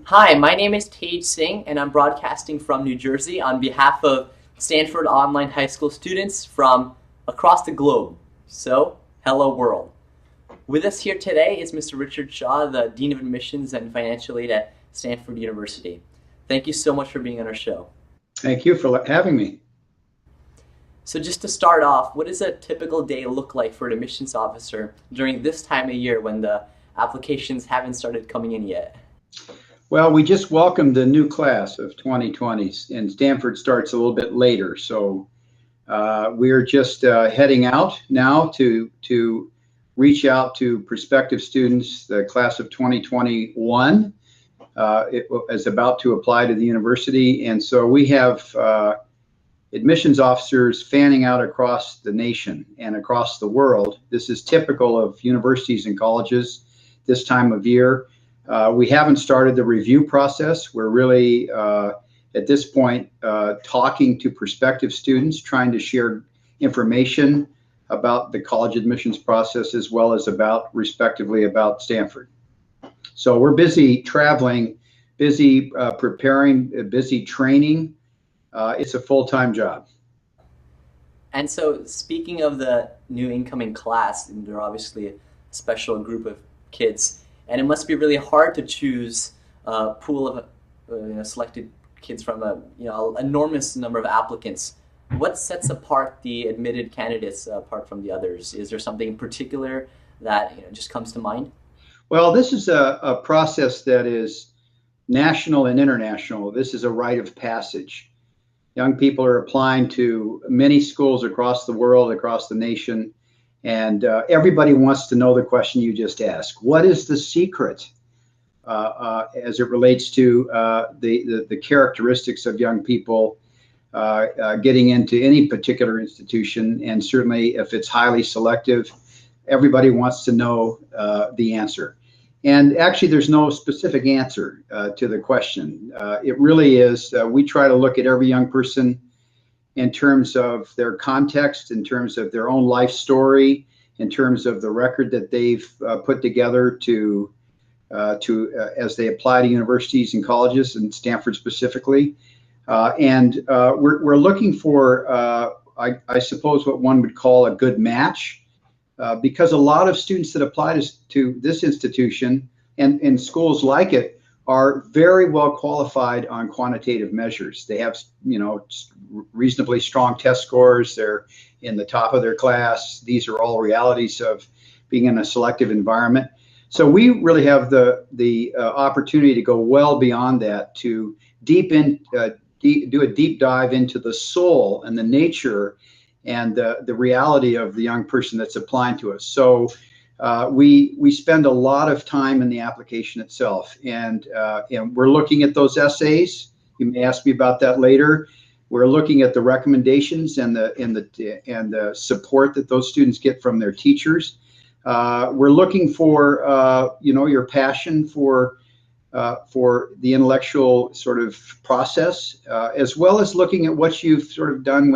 Hi, my name is Singh, and I'm broadcasting from New Jersey on behalf of Stanford online high school students from across the globe. So, hello world. With us here today is Mr. Richard Shaw, the Dean of Admissions and Financial Aid at Stanford University. Thank you so much for being on our show. Thank you for having me. So, just to start off, what does a typical day look like for an admissions officer during this time of year when the applications haven't started coming in yet? Well, we just welcomed the new class of 2020, and Stanford starts a little bit later. So we're just heading out now to reach out to prospective students. The class of 2021 it is about to apply to the university, and so we have admissions officers fanning out across the nation and across the world. This is typical of universities and colleges this time of year. We haven't started the review process. We're really, at this point, talking to prospective students, trying to share information about the college admissions process as well as respectively, about Stanford. So we're busy traveling, busy preparing, busy training. It's a full-time job. And so, speaking of the new incoming class, they're obviously a special group of kids, and it must be really hard to choose a pool of selected kids from a enormous number of applicants. What sets apart the admitted candidates apart from the others? Is there something in particular that just comes to mind? Well, this is a process that is national and international. This is a rite of passage. Young people are applying to many schools across the world, across the nation, and everybody wants to know the question you just asked. What is the secret as it relates to the characteristics of young people getting into any particular institution? And certainly if it's highly selective, everybody wants to know the answer. And actually, there's no specific answer to the question. It really is, we try to look at every young person in terms of their context, in terms of their own life story, in terms of the record that they've put together as they apply to universities and colleges, and Stanford specifically. We're looking for, I suppose, what one would call a good match. Because a lot of students that apply to this institution and schools like it are very well qualified on quantitative measures. They have, reasonably strong test scores. They're in the top of their class. These are all realities of being in a selective environment. So we really have the opportunity to go well beyond that, to do a deep dive into the soul and the nature and the reality of the young person that's applying to us. So we spend a lot of time in the application itself, and we're looking at those essays. You may ask me about that later. We're looking at the recommendations and the support that those students get from their teachers. We're looking for your passion for the intellectual sort of process, as well as looking at what you've sort of done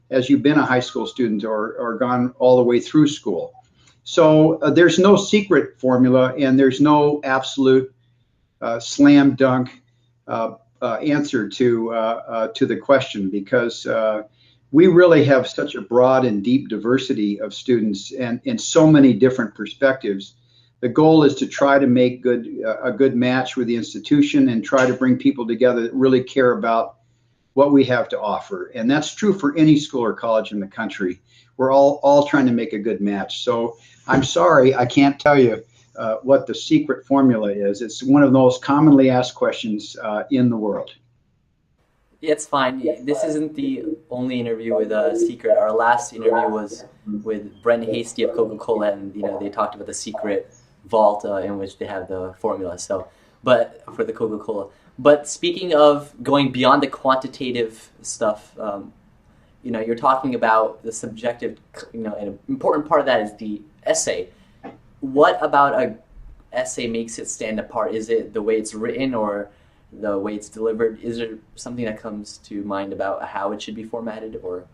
as you've been a high school student or gone all the way through school. So there's no secret formula, and there's no absolute slam dunk answer to the question, because we really have such a broad and deep diversity of students and so many different perspectives. The goal is to try to make a good match with the institution and try to bring people together that really care about what we have to offer. And that's true for any school or college in the country. We're all trying to make a good match. So I'm sorry, I can't tell you what the secret formula is. It's one of the most commonly asked questions in the world. Yeah, it's fine. This isn't the only interview with Secret. Our last interview was with Brent Hasty of Coca-Cola, and they talked about the secret vault in which they have the formula. So, but for the Coca-Cola. But speaking of going beyond the quantitative stuff, you're talking about the subjective. An important part of that is the essay. What about a essay makes it stand apart? Is it the way it's written or the way it's delivered? Is there something that comes to mind about how it should be formatted, or?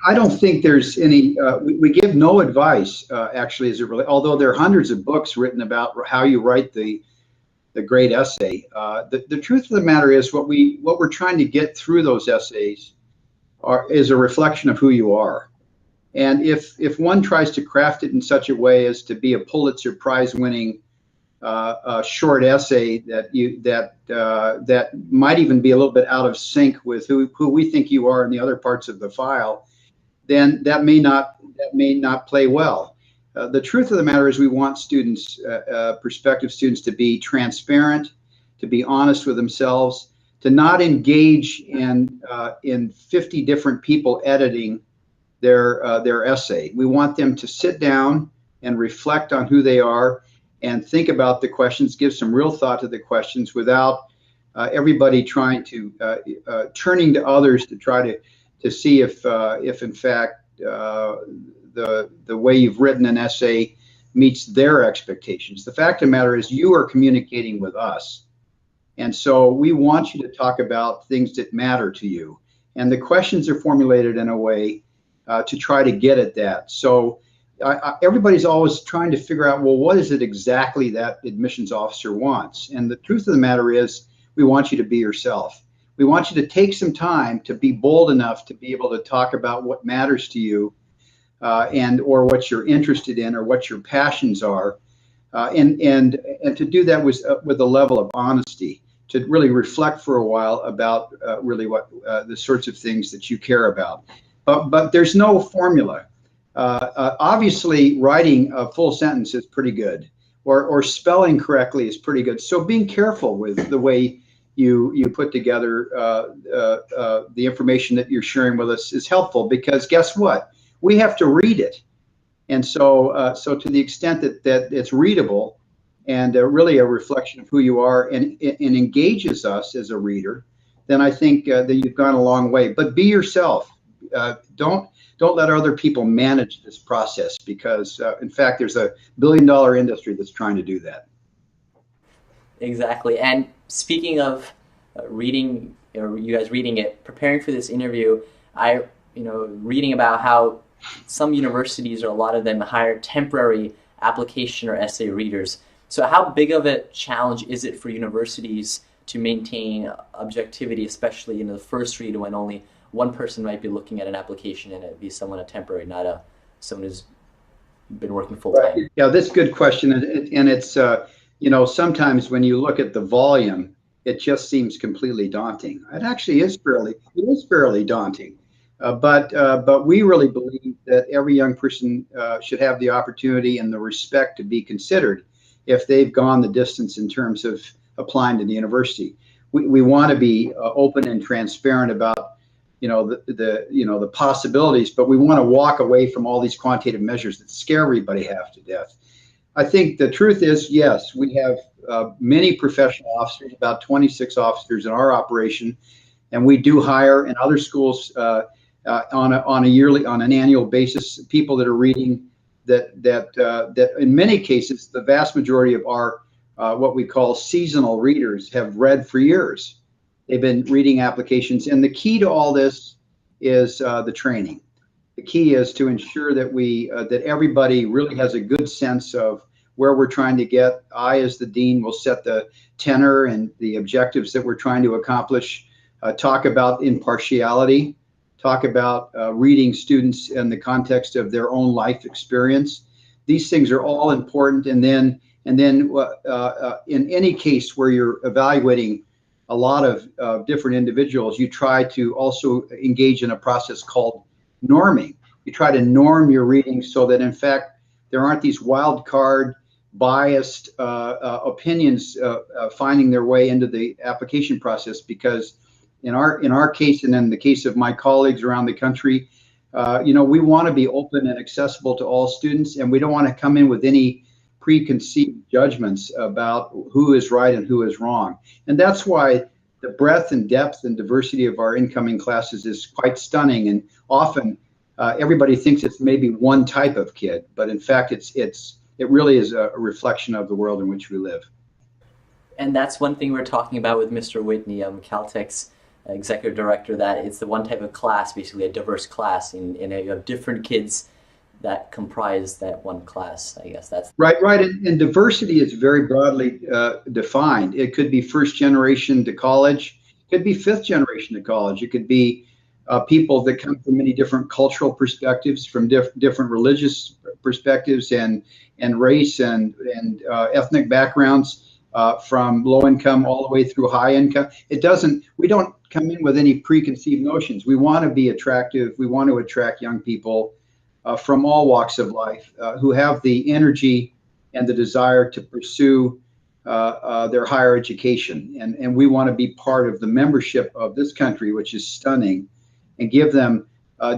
I don't think there's any. We give no advice actually, as it relates. Although there are hundreds of books written about how you write the the great essay. The truth of the matter is what we're trying to get through those essays is a reflection of who you are. And if one tries to craft it in such a way as to be a Pulitzer Prize winning short essay that might even be a little bit out of sync with who we think you are in the other parts of the file, then that may not play well. The truth of the matter is we want students, prospective students, to be transparent, to be honest with themselves, to not engage in 50 different people editing their essay. We want them to sit down and reflect on who they are and think about the questions, give some real thought to the questions without everybody trying to turning to others to try to see if in fact the way you've written an essay meets their expectations. The fact of the matter is you are communicating with us. And so we want you to talk about things that matter to you. And the questions are formulated in a way to try to get at that. So everybody's always trying to figure out, well, what is it exactly that admissions officer wants? And the truth of the matter is we want you to be yourself. We want you to take some time to be bold enough to be able to talk about what matters to you or what you're interested in or what your passions are. And to do that with a level of honesty, to really reflect for a while about really what the sorts of things that you care about. But there's no formula. Obviously, writing a full sentence is pretty good, or spelling correctly is pretty good. So being careful with the way you put together the information that you're sharing with us is helpful, because guess what? We have to read it. And so to the extent that it's readable and really a reflection of who you are and engages us as a reader, then I think that you've gone a long way. But be yourself. Don't let other people manage this process, because in fact there's a billion-dollar industry that's trying to do that. Exactly. And speaking of reading, or you guys reading it, preparing for this interview, reading about how some universities, or a lot of them, hire temporary application or essay readers. So how big of a challenge is it for universities to maintain objectivity, especially in the first read when only one person might be looking at an application and it be someone a temporary, not someone who's been working full time? Right. Yeah, that's a good question, and it's sometimes when you look at the volume, it just seems completely daunting. It actually is fairly daunting. But we really believe that every young person should have the opportunity and the respect to be considered if they've gone the distance in terms of applying to the university. We want to be open and transparent about the possibilities, but we want to walk away from all these quantitative measures that scare everybody half to death. I think the truth is, yes, we have many professional officers, about 26 officers in our operation, and we do hire in other schools on an annual basis people that are reading that in many cases the vast majority of our what we call seasonal readers have read for years. They've been reading applications, and the key to all this is the training. The key is to ensure that that everybody really has a good sense of where we're trying to get. I, as the dean, will set the tenor and the objectives that we're trying to accomplish. Talk about impartiality. Talk about reading students in the context of their own life experience. These things are all important. And then in any case where you're evaluating a lot of different individuals, you try to also engage in a process called norming. You try to norm your reading so that, in fact, there aren't these wild card, biased opinions finding their way into the application process. Because in our case, and in the case of my colleagues around the country, we want to be open and accessible to all students, and we don't want to come in with any preconceived judgments about who is right and who is wrong. And that's why the breadth and depth and diversity of our incoming classes is quite stunning. And often everybody thinks it's maybe one type of kid, but in fact it really is a reflection of the world in which we live. And that's one thing we're talking about with Mr. Whitney, Caltech's executive director, that it's the one type of class, basically a diverse class, and you have different kids that comprise that one class. I guess that's right. And diversity is very broadly defined. It could be first generation to college. It could be fifth generation to college. It could be people that come from many different cultural perspectives, from different religious perspectives, and race and ethnic backgrounds, from low income all the way through high income. We don't come in with any preconceived notions. We want to be attractive. We want to attract young people from all walks of life who have the energy and the desire to pursue their higher education. And we want to be part of the membership of this country, which is stunning, and give them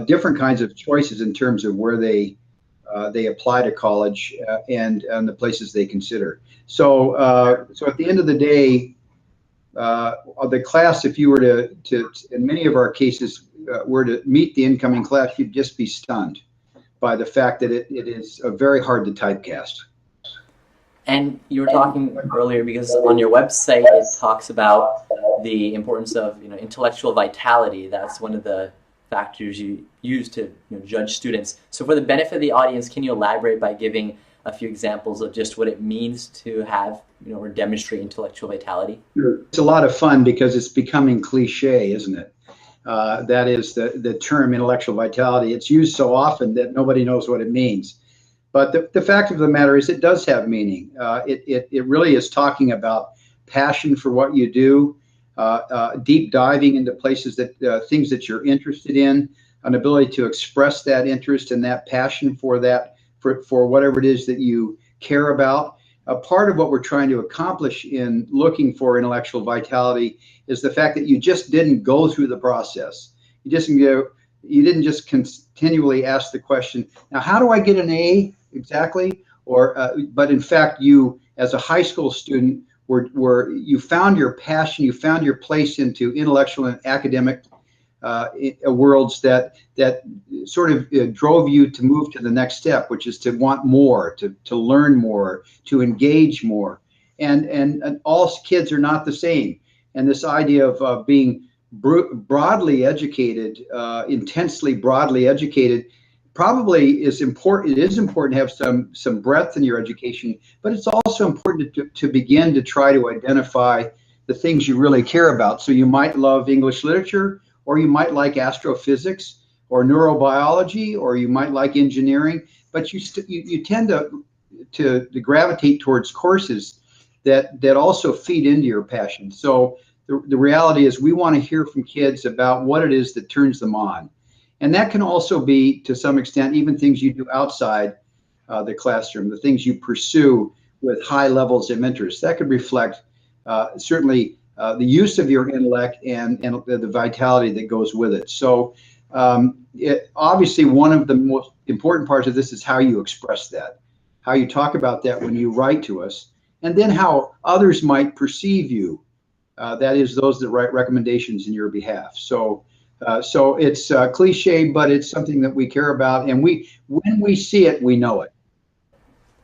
different kinds of choices in terms of where they apply to college and the places they consider. So at the end of the day, the class, if you were to in many of our cases, were to meet the incoming class, you'd just be stunned by the fact that it is very hard to typecast. And you were talking earlier, because on your website it talks about the importance of intellectual vitality. That's one of the factors you use to judge students. So for the benefit of the audience, can you elaborate by giving a few examples of just what it means to have or demonstrate intellectual vitality? Sure. It's a lot of fun because it's becoming cliche, isn't it? That is the term intellectual vitality. It's used so often that nobody knows what it means. But the fact of the matter is it does have meaning. It really is talking about passion for what you do, deep diving into places things that you're interested in, an ability to express that interest and that passion for whatever it is that you care about. A part of what we're trying to accomplish in looking for intellectual vitality is the fact that you just didn't go through the process. You didn't just continually ask the question, now how do I get an A exactly? But in fact, you as a high school student you found your passion, you found your place into intellectual and academic worlds that sort of drove you to move to the next step, which is to want more, to learn more, to engage more. And all kids are not the same. And this idea of being broadly educated, intensely broadly educated, probably is important. It is important to have some breadth in your education, but it's also important to begin to try to identify the things you really care about. So you might love English literature, or you might like astrophysics or neurobiology, or you might like engineering, but you tend to gravitate towards courses that also feed into your passion. So the reality is we want to hear from kids about what it is that turns them on. And that can also be, to some extent, even things you do outside the classroom, the things you pursue with high levels of interest. That could reflect certainly the use of your intellect and the vitality that goes with it. So obviously one of the most important parts of this is how you express that, how you talk about that when you write to us, and then how others might perceive you. That is, those that write recommendations in your behalf. So it's cliche, but it's something that we care about, and when we see it, we know it.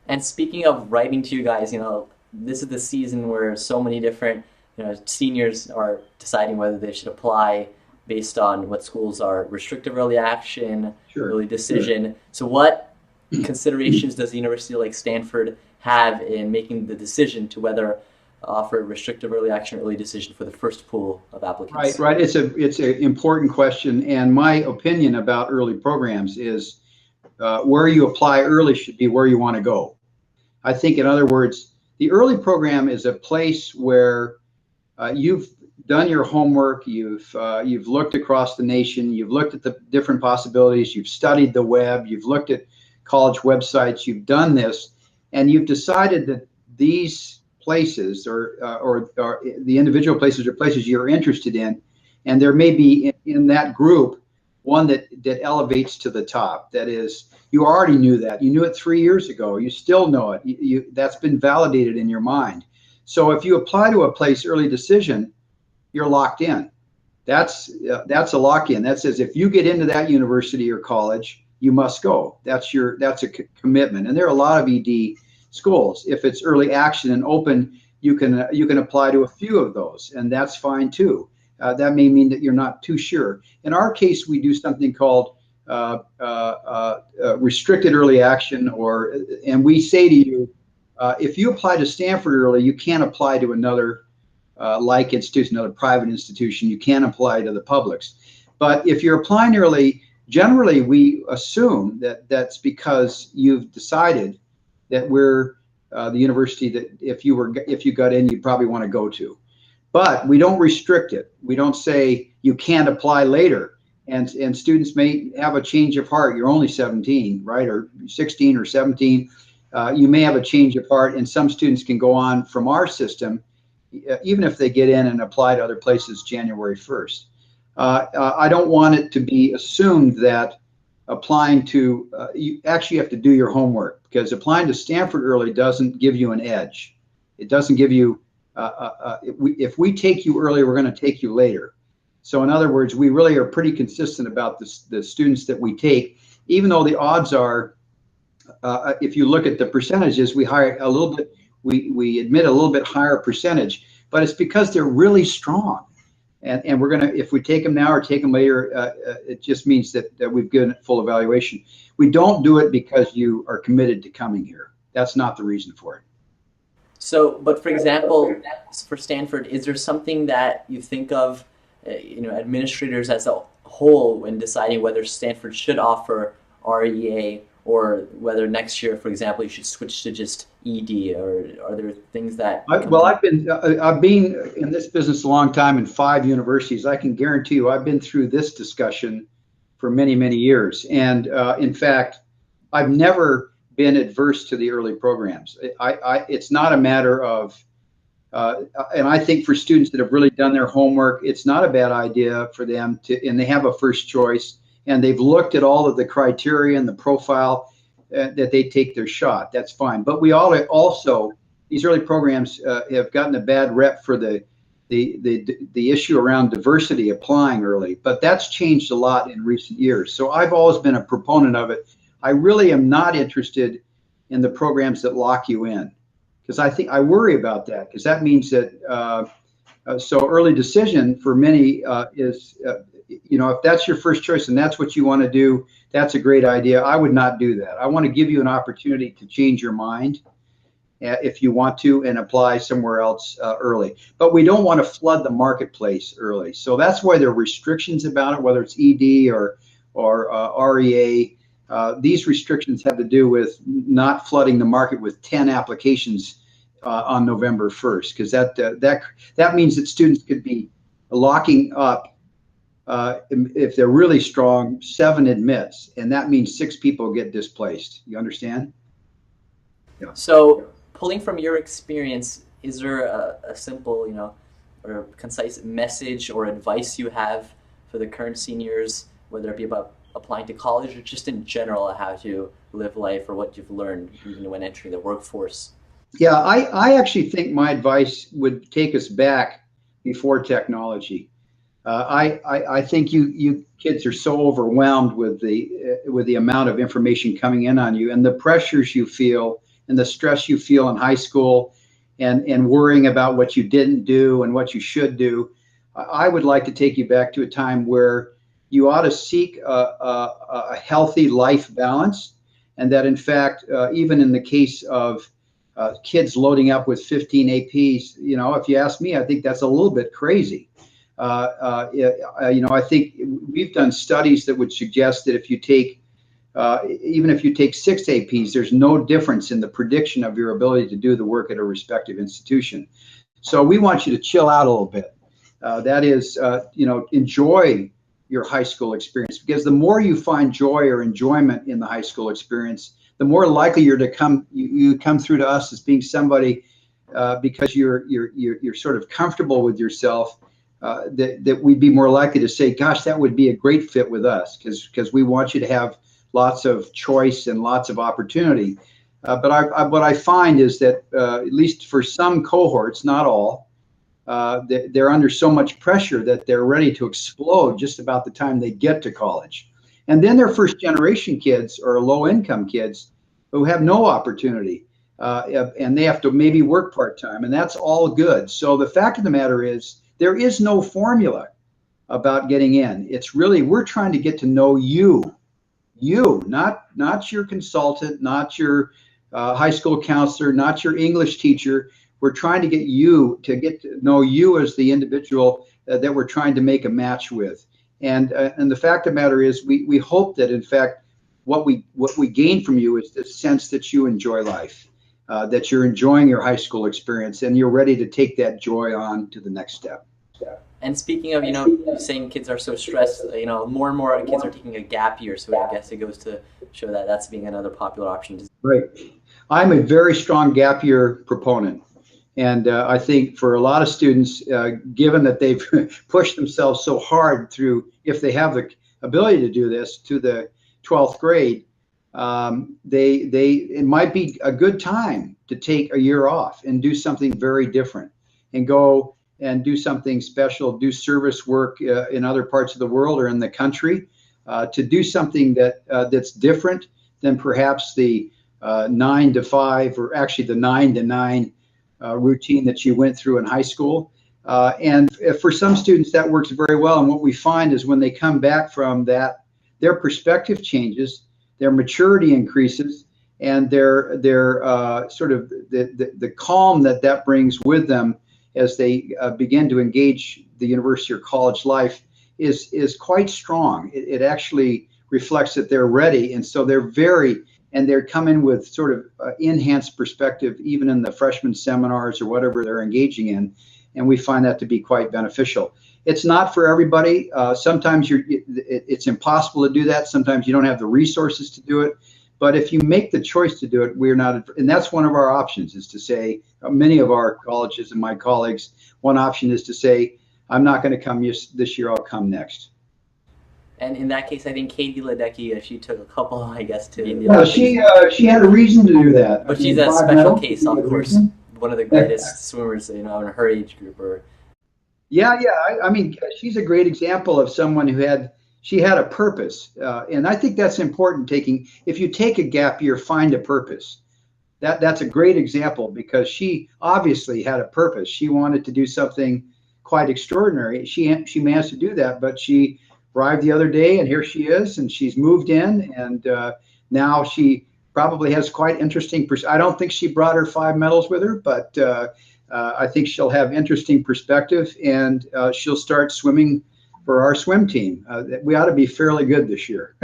And speaking of writing to you guys, this is the season where so many different seniors are deciding whether they should apply based on what schools are restrictive early action, Sure. early decision. Sure. So what considerations does a university like Stanford have in making the decision to whether offer restrictive early action or early decision for the first pool of applicants? Right. It's an important question, and my opinion about early programs is where you apply early should be where you want to go. I think, in other words, the early program is a place where you've done your homework, you've looked across the nation, you've looked at the different possibilities, you've studied the web, you've looked at college websites, you've done this, and you've decided that these places or the individual places or places you're interested in, and there may be in that group one that elevates to the top. That is, you already knew that. You knew it 3 years ago. You still know it. That's been validated in your mind. So if you apply to a place early decision, you're locked in. That's a lock-in. That says if you get into that university or college, you must go. That's a commitment. And there are a lot of ED schools. If it's early action and open, you can apply to a few of those, and that's fine too. That may mean that you're not too sure. In our case, we do something called restricted early action, and we say to you, if you apply to Stanford early, you can't apply to another like institution, another private institution. You can't apply to the publics. But if you're applying early, generally we assume that that's because you've decided that we're the university that if you got in, you probably want to go to. But we don't restrict it. We don't say you can't apply later. And students may have a change of heart. You're only 17, right? Or 16 or 17. You may have a change of heart, and some students can go on from our system, even if they get in and apply to other places January 1st. I don't want it to be assumed that applying to, you actually have to do your homework, because applying to Stanford early doesn't give you an edge. It doesn't give you, if we take you early, we're going to take you later. So in other words, we really are pretty consistent about the students that we take, even though the odds are, if you look at the percentages, we hire a little bit, we admit a little bit higher percentage, but it's because they're really strong. And we're going to, if we take them now or take them later, it just means that we've given it full evaluation. We don't do it because you are committed to coming here. That's not the reason for it. So, but for example, for Stanford, is there something that you think of, administrators as a whole when deciding whether Stanford should offer REA, or whether next year, for example, you should switch to just ED, or are there things that? I've been in this business a long time in 5 universities. I can guarantee you, I've been through this discussion for many, many years. And in fact, I've never been adverse to the early programs. It's not a matter of, and I think for students that have really done their homework, it's not a bad idea for them to, and they have a first choice, and they've looked at all of the criteria and the profile, that they take their shot. That's fine. But we all also, these early programs have gotten a bad rep for the issue around diversity applying early. But that's changed a lot in recent years. So I've always been a proponent of it. I really am not interested in the programs that lock you in, because I worry about that, because that means that so early decision for many is. If that's your first choice and that's what you want to do, that's a great idea. I would not do that. I want to give you an opportunity to change your mind if you want to and apply somewhere else early. But we don't want to flood the marketplace early. So that's why there are restrictions about it, whether it's ED or REA. These restrictions have to do with not flooding the market with 10 applications on November 1st, because that means that students could be locking up. If they're really strong, 7 admits, and that means 6 people get displaced. You understand? Yeah. So, pulling from your experience, is there a simple, or concise message or advice you have for the current seniors, whether it be about applying to college or just in general how to live life, or what you've learned even when entering the workforce? Yeah, I actually think my advice would take us back before technology. I think you kids are so overwhelmed with the amount of information coming in on you, and the pressures you feel and the stress you feel in high school, and worrying about what you didn't do and what you should do. I would like to take you back to a time where you ought to seek a healthy life balance, and that in fact, even in the case of kids loading up with 15 APs, if you ask me, I think that's a little bit crazy. I think we've done studies that would suggest that if you take, even if you take 6 APs, there's no difference in the prediction of your ability to do the work at a respective institution. So we want you to chill out a little bit. That is, enjoy your high school experience, because the more you find joy or enjoyment in the high school experience, the more likely you're to come through to us as being somebody, because you're sort of comfortable with yourself. That we'd be more likely to say, gosh, that would be a great fit with us, because we want you to have lots of choice and lots of opportunity. But what I find is that, at least for some cohorts, not all, they're under so much pressure that they're ready to explode just about the time they get to college. And then they're first generation kids or low income kids who have no opportunity, and they have to maybe work part-time, and that's all good. So the fact of the matter is, there is no formula about getting in. It's really, we're trying to get to know you. you, not your consultant, not your high school counselor, not your English teacher. We're trying to get you to get to know you as the individual that we're trying to make a match with. And the fact of the matter is, we hope that in fact what we gain from you is the sense that you enjoy life, that you're enjoying your high school experience, and you're ready to take that joy on to the next step. And speaking of, saying kids are so stressed, more and more kids are taking a gap year. So I guess it goes to show that that's being another popular option. Right. I'm a very strong gap year proponent. And I think for a lot of students, given that they've pushed themselves so hard through, if they have the ability to do this, to the 12th grade, it might be a good time to take a year off and do something very different, and go and do something special, do service work in other parts of the world or in the country, to do something that's different than perhaps the 9 to 5, or actually the 9 to 9 routine that you went through in high school. And for some students that works very well. And what we find is when they come back from that, their perspective changes, their maturity increases, and their sort of the calm that brings with them as they begin to engage the university or college life is quite strong. It actually reflects that they're ready, and so they're coming with sort of enhanced perspective even in the freshman seminars or whatever they're engaging in, and we find that to be quite beneficial. It's not for everybody. Sometimes it's impossible to do that. Sometimes you don't have the resources to do it. But if you make the choice to do it, and that's one of our options, is to say, many of our colleges and my colleagues, one option is to say, I'm not going to come this year, I'll come next. And in that case, I think Katie Ledecky, she took a couple, I guess, to the Olympics. She had a reason to do that. But she's a special case, of course. One of the greatest swimmers, in her age group. Yeah. I mean, she's a great example of someone who had a purpose, and I think that's important. If you take a gap year, find a purpose. That's a great example, because she obviously had a purpose. She wanted to do something quite extraordinary. She managed to do that, but she arrived the other day, and here she is, and she's moved in, and now she probably has quite interesting. I don't think she brought her 5 medals with her, but I think she'll have interesting perspective, and she'll start swimming for our swim team. We ought to be fairly good this year.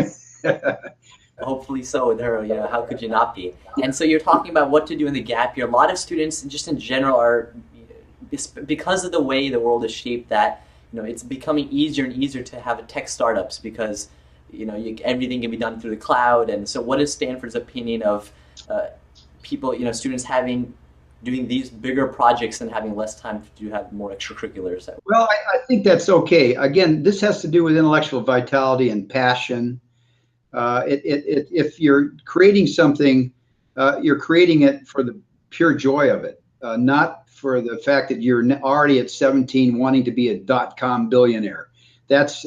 Hopefully so with her. How could you not be? And so you're talking about what to do in the gap year. A lot of students, just in general, are, because of the way the world is shaped, that it's becoming easier and easier to have tech startups, because everything can be done through the cloud. And so what is Stanford's opinion of people, students doing these bigger projects and having less time to have more extracurriculars? Well, I think that's okay. Again, this has to do with intellectual vitality and passion. If you're creating something, you're creating it for the pure joy of it, not for the fact that you're already at 17 wanting to be a .com billionaire. That's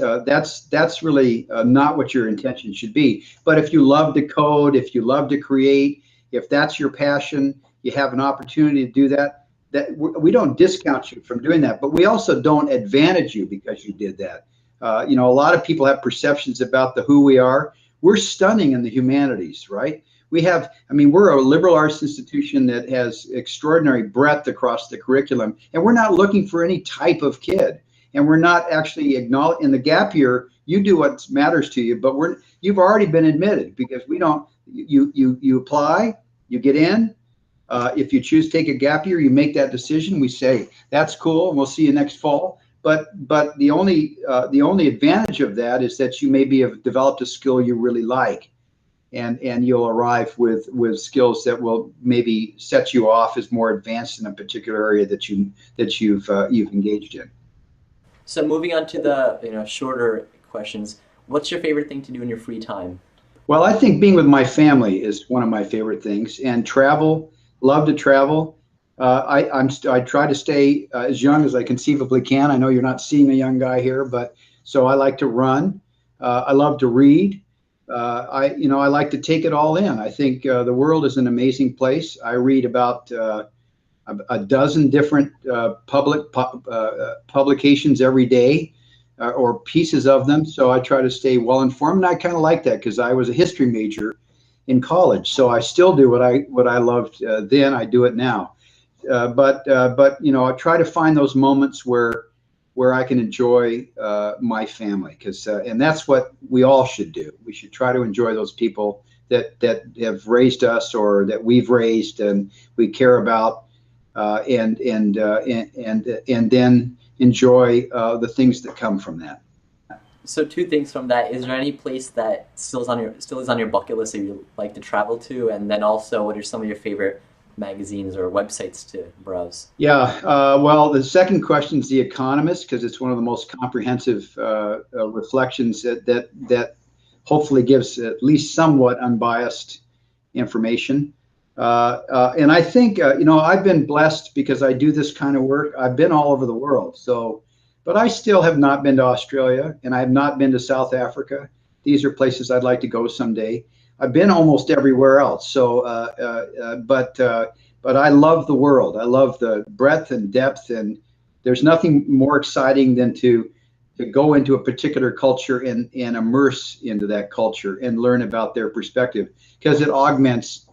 really not what your intention should be. But if you love to code, if you love to create, if that's your passion, you have an opportunity to do that. We don't discount you from doing that, but we also don't advantage you because you did that. A lot of people have perceptions about who we are. We're stunning in the humanities, right? We're a liberal arts institution that has extraordinary breadth across the curriculum, and we're not looking for any type of kid. And we're not actually acknowledging in the gap year, you do what matters to you, but you've already been admitted, because you apply, you get in. If you choose to take a gap year, you make that decision. We say, that's cool, and we'll see you next fall. But the only advantage of that is that you maybe have developed a skill you really like, and you'll arrive with skills that will maybe set you off as more advanced in a particular area that you've engaged in. So moving on to the shorter questions, what's your favorite thing to do in your free time? Well, I think being with my family is one of my favorite things, and travel. Love to travel. I try to stay as young as I conceivably can. I know you're not seeing a young guy here, but so I like to run. I love to read. I like to take it all in. I think the world is an amazing place. I read about a dozen different publications every day. or pieces of them. So I try to stay well informed, and I kind of like that because I was a history major in college. So I still do what I loved then. I do it now. But you know, I try to find those moments where I can enjoy my family, because and that's what we all should do. We should try to enjoy those people that have raised us or that we've raised and we care about, and then enjoy the things that come from that. So two things from that. Is there any place that still is on your bucket list that you like to travel to? And then also, what are some of your favorite magazines or websites to browse? Yeah, well, the second question is The Economist, because it's one of the most comprehensive reflections that hopefully gives at least somewhat unbiased information. And I think, you know, I've been blessed because I do this kind of work. I've been all over the world. So, but I still have not been to Australia, and I have not been to South Africa. These are places I'd like to go someday. I've been almost everywhere else. So, but I love the world. I love the breadth and depth, and there's nothing more exciting than to go into a particular culture and immerse into that culture and learn about their perspective, because it augments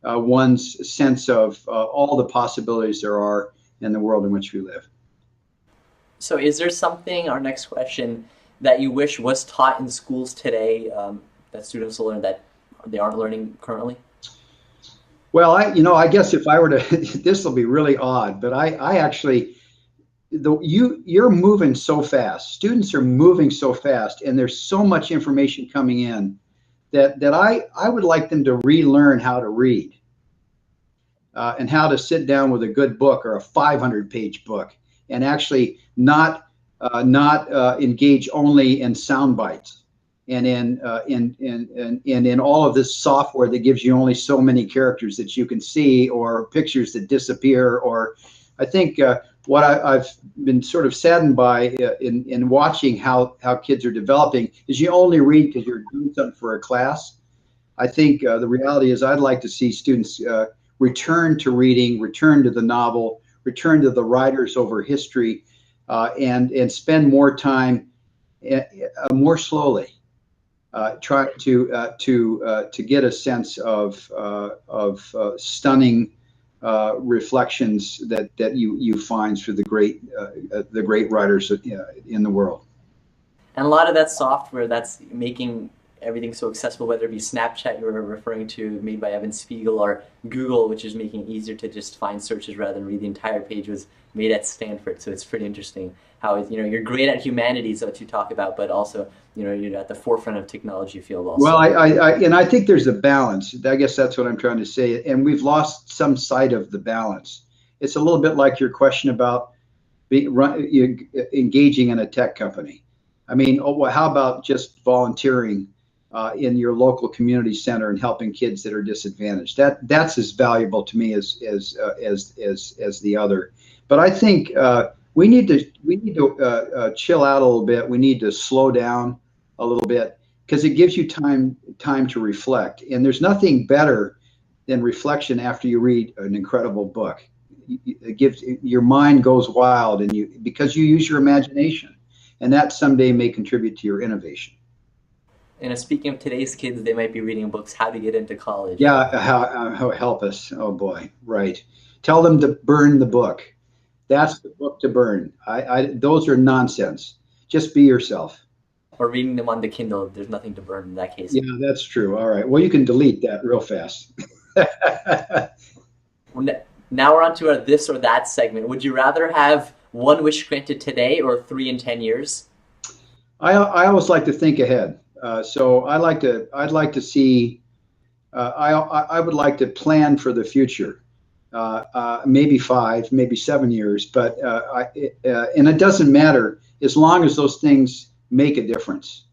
one's sense of all the possibilities there are in the world in which we live. So is there something, our next question, that you wish was taught in schools today, that students will learn that they aren't learning currently? Well, I guess if I were to, this will be really odd, but I actually, you're moving so fast. Students are moving so fast, and there's so much information coming in that I would like them to relearn how to read, and how to sit down with a good book or a 500-page book, and actually not engage only in sound bites and in all of this software that gives you only so many characters that you can see, or pictures that disappear. Or I think what I've been sort of saddened by in watching how kids are developing is you only read because you're doing something for a class. I think the reality is I'd like to see students return to reading, return to the novel, return to the writers over history, and spend more time more slowly, trying to get a sense of stunning reflections that you find through the great writers in the world. And a lot of that software that's making everything so accessible, whether it be Snapchat you were referring to, made by Evan Spiegel, or Google, which is making it easier to just find searches rather than read the entire page, was made at Stanford. So it's pretty interesting how you're great at humanities, what you talk about, but also you're at the forefront of technology field also. Well, I think there's a balance. I guess that's what I'm trying to say, and we've lost some sight of the balance. It's a little bit like your question about engaging in a tech company. I mean, well, how about just volunteering in your local community center and helping kids that are disadvantaged? That's as valuable to me as the other. But I think we need to chill out a little bit. We need to slow down a little bit, because it gives you time to reflect. And there's nothing better than reflection after you read an incredible book. It gives, your mind goes wild, and because you use your imagination, and that someday may contribute to your innovation. And speaking of today's kids, they might be reading books, How to Get into College. Yeah, how help us. Oh boy, right. Tell them to burn the book. That's the book to burn. Those are nonsense. Just be yourself. Or reading them on the Kindle. There's nothing to burn in that case. Yeah, that's true. All right. Well, you can delete that real fast. Now we're on to our this or that segment. Would you rather have one wish granted today or 3 in 10 years? I always like to think ahead. So I'd like to see. I would like to plan for the future. Maybe 5, maybe 7 years, but and it doesn't matter as long as those things make a difference.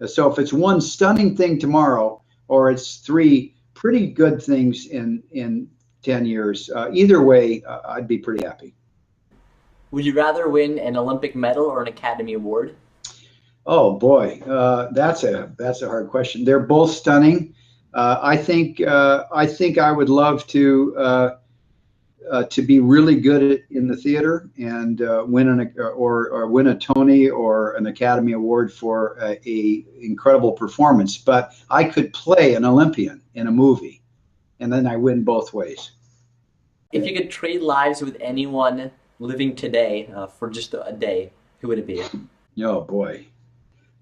So if it's one stunning thing tomorrow, or it's 3 pretty good things in 10 years, either way, I'd be pretty happy. Would you rather win an Olympic medal or an Academy Award? Oh boy, that's a hard question. They're both stunning. I think I would love to to be really good in the theater and win a Tony or an Academy Award for a incredible performance. But I could play an Olympian in a movie, and then I win both ways. If you could trade lives with anyone living today for just a day, who would it be? Oh boy,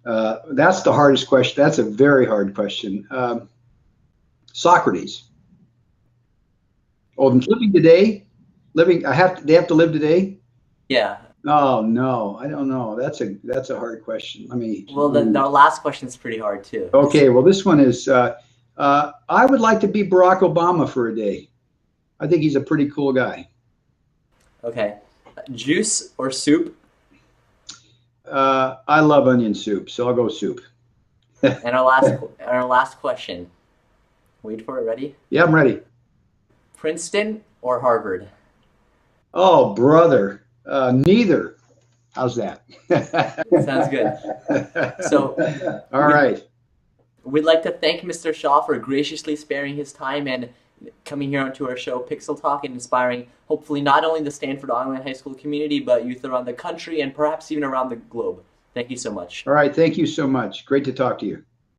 that's the hardest question. That's a very hard question. Socrates. Oh, living today? Living? They have to live today? Yeah. Oh no, I don't know. That's a hard question. Let me. Well, our last question is pretty hard too. Okay. Well, this one is. I would like to be Barack Obama for a day. I think he's a pretty cool guy. Okay. Juice or soup? I love onion soup, so I'll go soup. And our last question. Wait for it. Ready? Yeah, I'm ready. Princeton or Harvard? Oh, brother. Neither. How's that? Sounds good. So, all right. We'd like to thank Mr. Shaw for graciously sparing his time and coming here onto our show, Pixel Talk, and inspiring hopefully not only the Stanford Online High School community, but youth around the country and perhaps even around the globe. Thank you so much. All right. Thank you so much. Great to talk to you.